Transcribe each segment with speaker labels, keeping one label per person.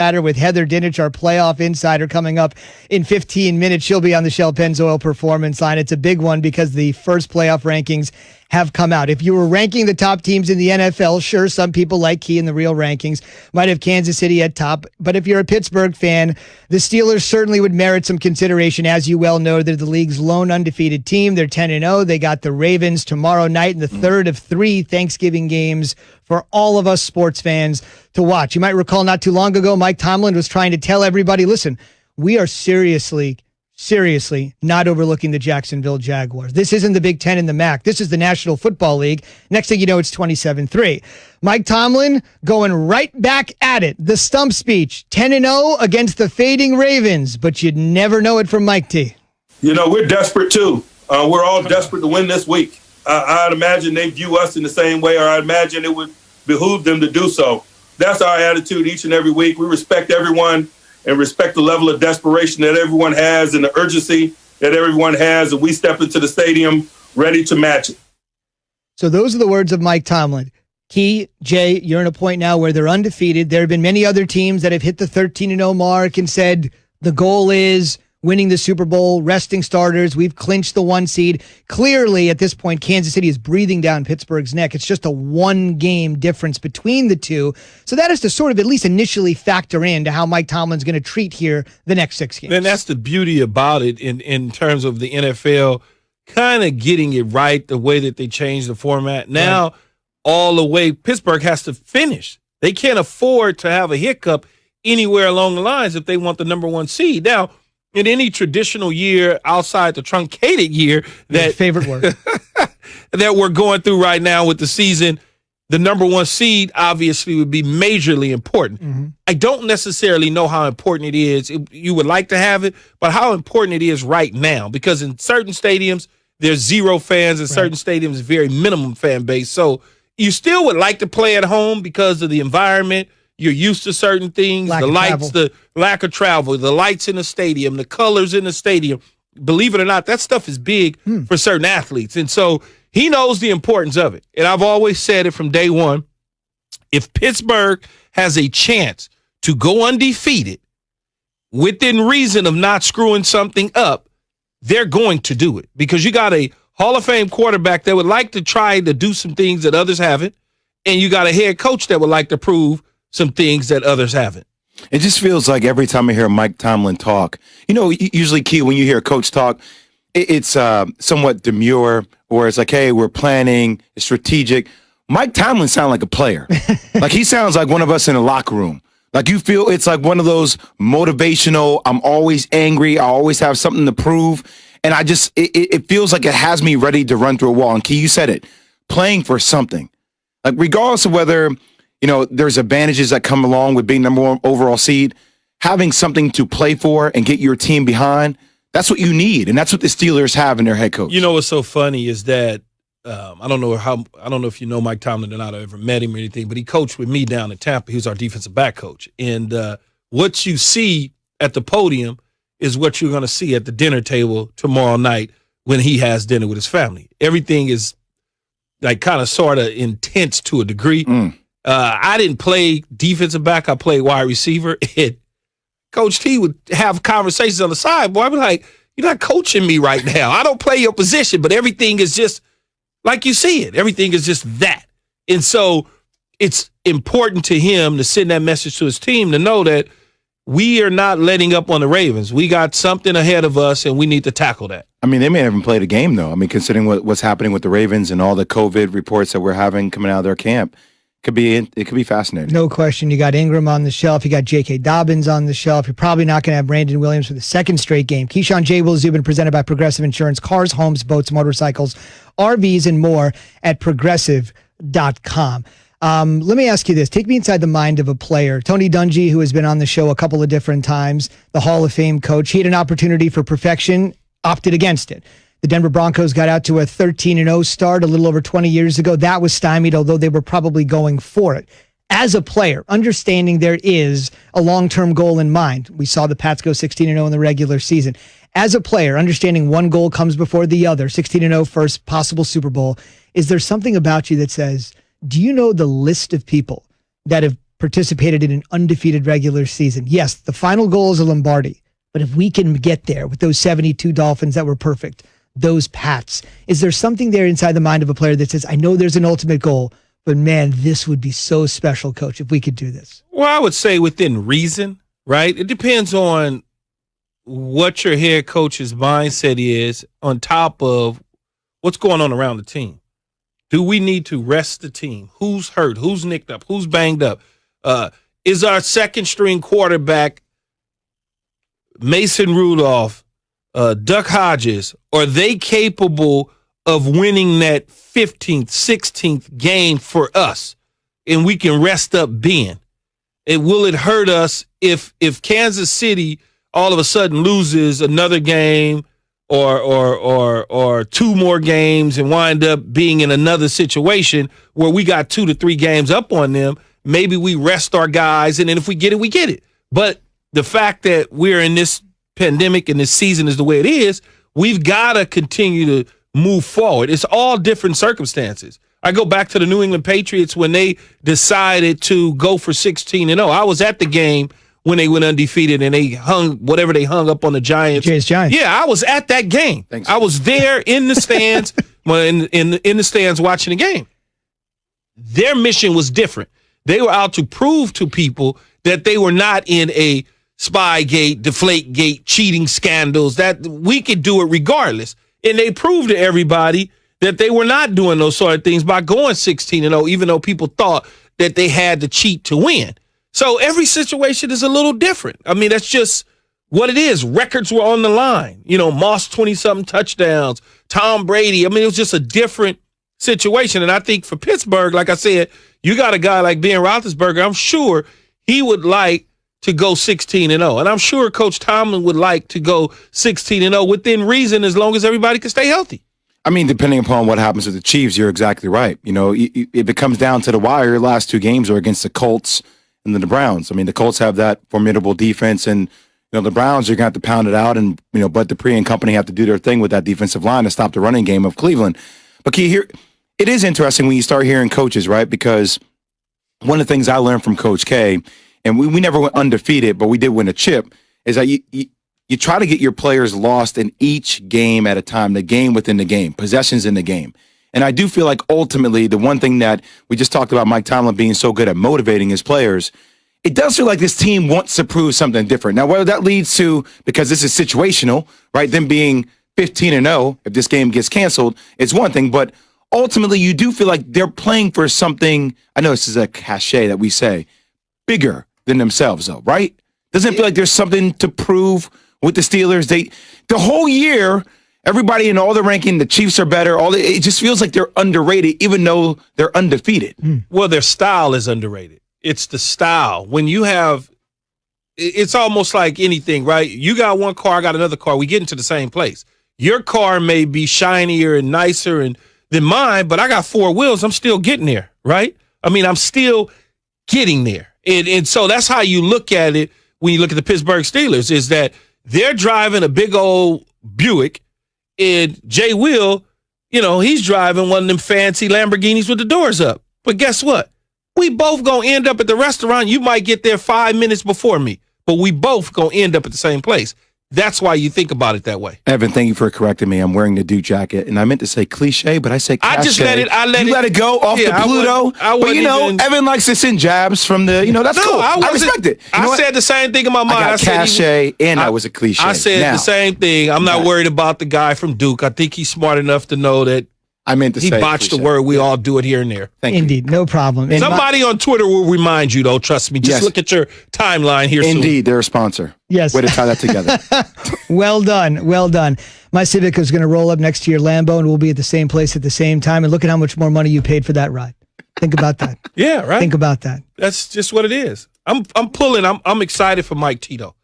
Speaker 1: Matter with Heather Dinich, our playoff insider, coming up in 15 minutes. She'll be on the Shell Pennzoil Performance Line. It's a big one because the first playoff rankings have come out. If you were ranking the top teams in the NFL, sure, some people like Key in the real rankings might have Kansas City at top. But if you're a Pittsburgh fan, the Steelers certainly would merit some consideration. As you well know, they're the league's lone undefeated team. They're 10-0. They got the Ravens tomorrow night in the third of 3 Thanksgiving games for all of us sports fans to watch. You might recall not too long ago, Mike Tomlin was trying to tell everybody, listen, we are seriously not overlooking the Jacksonville Jaguars. This isn't the Big Ten and the MAC. This is the National Football League. Next thing you know, it's 27-3. Mike Tomlin going right back at it. The stump speech, 10-0 against the fading Ravens, but you'd never know it from Mike T.
Speaker 2: You know, we're desperate too. We're all desperate to win this week. I'd imagine they view us in the same way, or I'd imagine it would behoove them to do so. That's our attitude each and every week. We respect everyone and respect the level of desperation that everyone has and the urgency that everyone has, and we step into the stadium ready to match it.
Speaker 1: So those are the words of Mike Tomlin. Key, Jay, you're in a point now where they're undefeated. There have been many other teams that have hit the 13-0 mark and said the goal is winning the Super Bowl, resting starters. We've clinched the 1 seed. Clearly, at this point, Kansas City is breathing down Pittsburgh's neck. It's just a 1-game difference between the two. So that is to sort of at least initially factor into how Mike Tomlin's going to treat here the next 6 games.
Speaker 3: And that's the beauty about it in terms of the NFL kind of getting it right the way that they changed the format. Now, all the way, Pittsburgh has to finish. They can't afford to have a hiccup anywhere along the lines if they want the number 1 seed. Now, in any traditional year outside the truncated year that
Speaker 1: favorite word
Speaker 3: that we're going through right now with the season, the number 1 seed obviously would be majorly important. Mm-hmm. I don't necessarily know how important it is. You would like to have it, but how important it is right now, because in certain stadiums, there's 0 fans, in certain stadiums, very minimum fan base. So you still would like to play at home because of the environment. You're used to certain things, the lights, the lack of travel, the lights in the stadium, the colors in the stadium. Believe it or not, that stuff is big for certain athletes. And so he knows the importance of it. And I've always said it from day one, if Pittsburgh has a chance to go undefeated within reason of not screwing something up, they're going to do it. Because you got a Hall of Fame quarterback that would like to try to do some things that others haven't, and you got a head coach that would like to prove some things that others haven't.
Speaker 4: It just feels like every time I hear Mike Tomlin talk, you know, usually, Key, when you hear a coach talk, it's somewhat demure, or it's like, hey, we're planning, it's strategic. Mike Tomlin sounds like a player. Like he sounds like one of us in a locker room. Like you feel it's like one of those motivational, I'm always angry, I always have something to prove. And I just, it feels like it has me ready to run through a wall. And Key, you said it, playing for something. Like regardless of whether, you know, there's advantages that come along with being number 1 overall seed, having something to play for and get your team behind, that's what you need. And that's what the Steelers have in their head coach.
Speaker 3: You know what's so funny is that I don't know if you know Mike Tomlin or not, or ever met him or anything, but he coached with me down in Tampa. He was our defensive back coach. And what you see at the podium is what you're going to see at the dinner table tomorrow night when he has dinner with his family. Everything is like kind of sort of intense to a degree. I didn't play defensive back. I played wide receiver. And Coach T would have conversations on the side. Boy, I'd be like, you're not coaching me right now. I don't play your position, but everything is just like you see it. Everything is just that. And so it's important to him to send that message to his team to know that we are not letting up on the Ravens. We got something ahead of us, and we need to tackle that.
Speaker 4: I mean, they may not even played a game, though. I mean, considering what's happening with the Ravens and all the COVID reports that we're having coming out of their camp, it could be fascinating.
Speaker 1: No question. You got Ingram on the shelf. You got J.K. Dobbins on the shelf. You're probably not going to have Brandon Williams for the 2nd straight game. Keyshawn J. Will Zubin, presented by Progressive Insurance. Cars, homes, boats, motorcycles, RVs, and more at Progressive.com. Let me ask you this. Take me inside the mind of a player. Tony Dungy, who has been on the show a couple of different times, the Hall of Fame coach, he had an opportunity for perfection, opted against it. The Denver Broncos got out to a 13-0 start a little over 20 years ago. That was stymied, although they were probably going for it. As a player, understanding there is a long-term goal in mind. We saw the Pats go 16-0 in the regular season. As a player, understanding one goal comes before the other, 16-0 first possible Super Bowl, is there something about you that says, do you know the list of people that have participated in an undefeated regular season. Yes, the final goal is a Lombardi, but if we can get there with those 72 Dolphins that were perfect, those Pats, is there something there inside the mind of a player that says, I know there's an ultimate goal, but man, this would be so special, Coach, if we could do this?
Speaker 3: Well, I would say within reason, right? It depends on what your head coach's mindset is on top of what's going on around the team. Do we need to rest the team? Who's hurt? Who's nicked up? Who's banged up? Is our second string quarterback Mason Rudolph, Duck Hodges, are they capable of winning that 15th, 16th game for us? And we can rest up Ben. Will it hurt us if Kansas City all of a sudden loses another game or two more games and wind up being in another situation where we got 2 to 3 games up on them? Maybe we rest our guys, and then if we get it, we get it. But the fact that we're in this pandemic and this season is the way it is, we've got to continue to move forward. It's all different circumstances. I go back to the New England Patriots when they decided to go for 16-0. I was at the game when they went undefeated and they hung whatever they hung up on the Giants.
Speaker 1: Giants.
Speaker 3: Yeah, I was at that game.
Speaker 4: Thanks.
Speaker 3: I was there in the stands, in the stands watching the game. Their mission was different. They were out to prove to people that they were not in a Spygate, Deflategate, cheating scandals, that we could do it regardless. And they proved to everybody that they were not doing those sort of things by going 16-0, even though people thought that they had to cheat to win. So every situation is a little different. I mean, that's just what it is. Records were on the line. Moss 20-something touchdowns, Tom Brady. I mean, it was just a different situation. And I think for Pittsburgh, like I said, you got a guy like Ben Roethlisberger. I'm sure he would like to go 16-0. And I'm sure Coach Tomlin would like to go 16-0 within reason, as long as everybody can stay healthy.
Speaker 4: I mean, depending upon what happens with the Chiefs, you're exactly right. If it comes down to the wire, your last 2 games are against the Colts and then the Browns. I mean, the Colts have that formidable defense, and the Browns are going to have to pound it out, and Bud Dupree and company have to do their thing with that defensive line to stop the running game of Cleveland. But Key, here, it is interesting when you start hearing coaches, right? Because one of the things I learned from Coach K, and we never went undefeated, but we did win a chip, is that you try to get your players lost in each game at a time, the game within the game, possessions in the game. And I do feel like ultimately the one thing that we just talked about, Mike Tomlin being so good at motivating his players, it does feel like this team wants to prove something different. Now, whether that leads to, because this is situational, right, them being 15-0 if this game gets canceled, it's one thing. But ultimately, you do feel like they're playing for something. I know this is a cliche that we say, bigger than themselves, though, right? Doesn't it feel like there's something to prove with the Steelers? The whole year, everybody in all the ranking, the Chiefs are better. It just feels like they're underrated, even though they're undefeated.
Speaker 3: Well, their style is underrated. It's the style. When you have, it's almost like anything, right? You got one car, I got another car. We get into the same place. Your car may be shinier and nicer than mine, but I got 4 wheels. I'm still getting there, right? I mean, I'm still getting there. And so that's how you look at it when you look at the Pittsburgh Steelers, is that they're driving a big old Buick, and Jay Will, he's driving one of them fancy Lamborghinis with the doors up. But guess what? We both going to end up at the restaurant. You might get there 5 minutes before me, but we both going to end up at the same place. That's why you think about it that way.
Speaker 4: Evan, thank you for correcting me. I'm wearing the Duke jacket, and I meant to say cliche, but I say cachet.
Speaker 3: I just let it
Speaker 4: go off the Pluto. But Evan likes to send jabs from the, that's cool. I respect it.
Speaker 3: I said the same thing in my mind.
Speaker 4: I got cachet, and that was a cliche.
Speaker 3: I said the same thing. I'm not worried about the guy from Duke. I think he's smart enough to know that
Speaker 4: I meant to say
Speaker 3: he botched the word. We all do it here and there.
Speaker 1: Indeed, no problem.
Speaker 3: Somebody on Twitter will remind you, though. Trust me. Just look at your timeline here soon.
Speaker 4: Indeed, they're a sponsor.
Speaker 1: Yes.
Speaker 4: Way to tie that together.
Speaker 1: Well done. Well done. My Civic is going to roll up next to your Lambo, and we'll be at the same place at the same time. And look at how much more money you paid for that ride. Think about that.
Speaker 3: Yeah, right.
Speaker 1: Think about that.
Speaker 3: That's just what it is. I'm pulling. I'm excited for Mike Tito.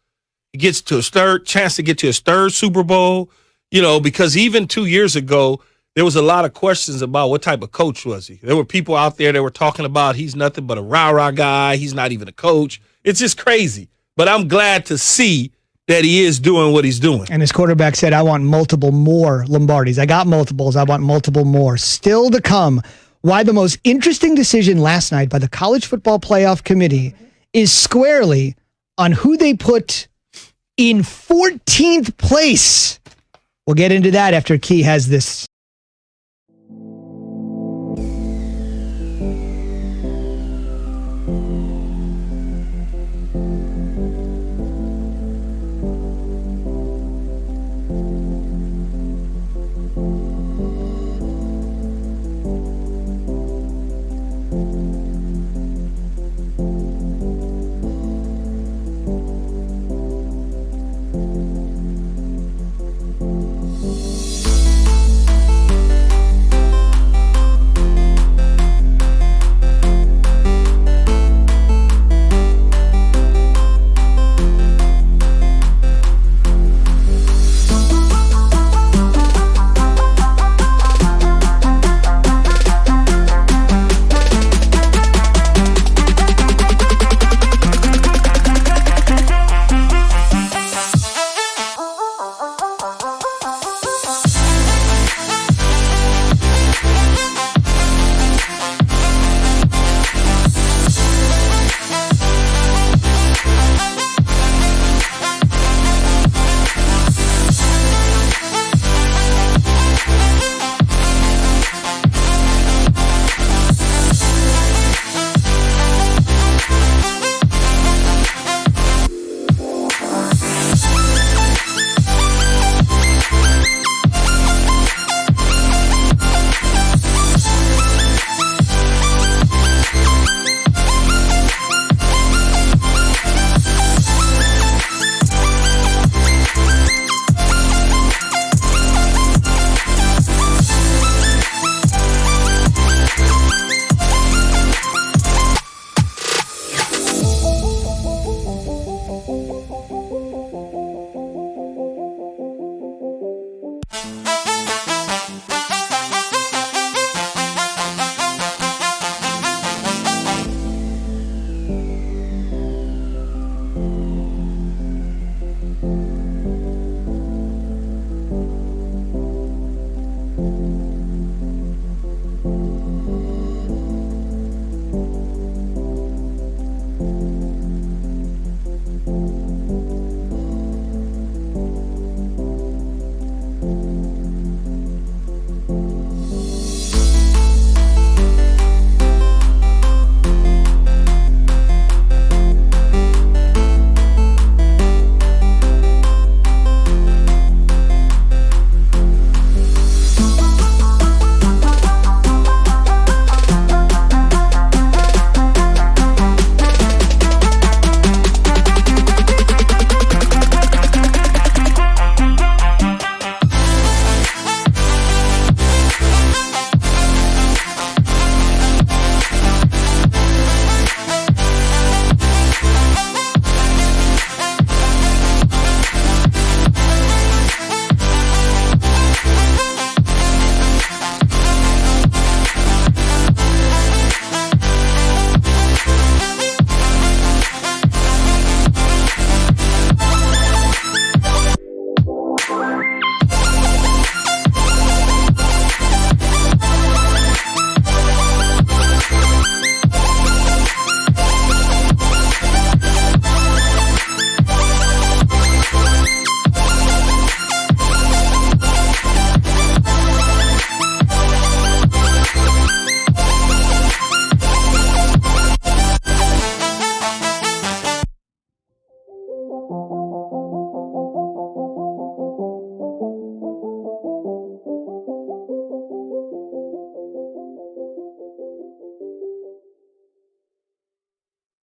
Speaker 3: He gets to his chance to get to his 3rd Super Bowl, because even 2 years ago, there was a lot of questions about what type of coach was he. There were people out there that were talking about he's nothing but a rah-rah guy. He's not even a coach. It's just crazy. But I'm glad to see that he is doing what he's doing.
Speaker 1: And his quarterback said, I want multiple more Lombardis. I got multiples. I want multiple more. Still to come, why the most interesting decision last night by the College Football Playoff Committee is squarely on who they put in 14th place. We'll get into that after Key has this.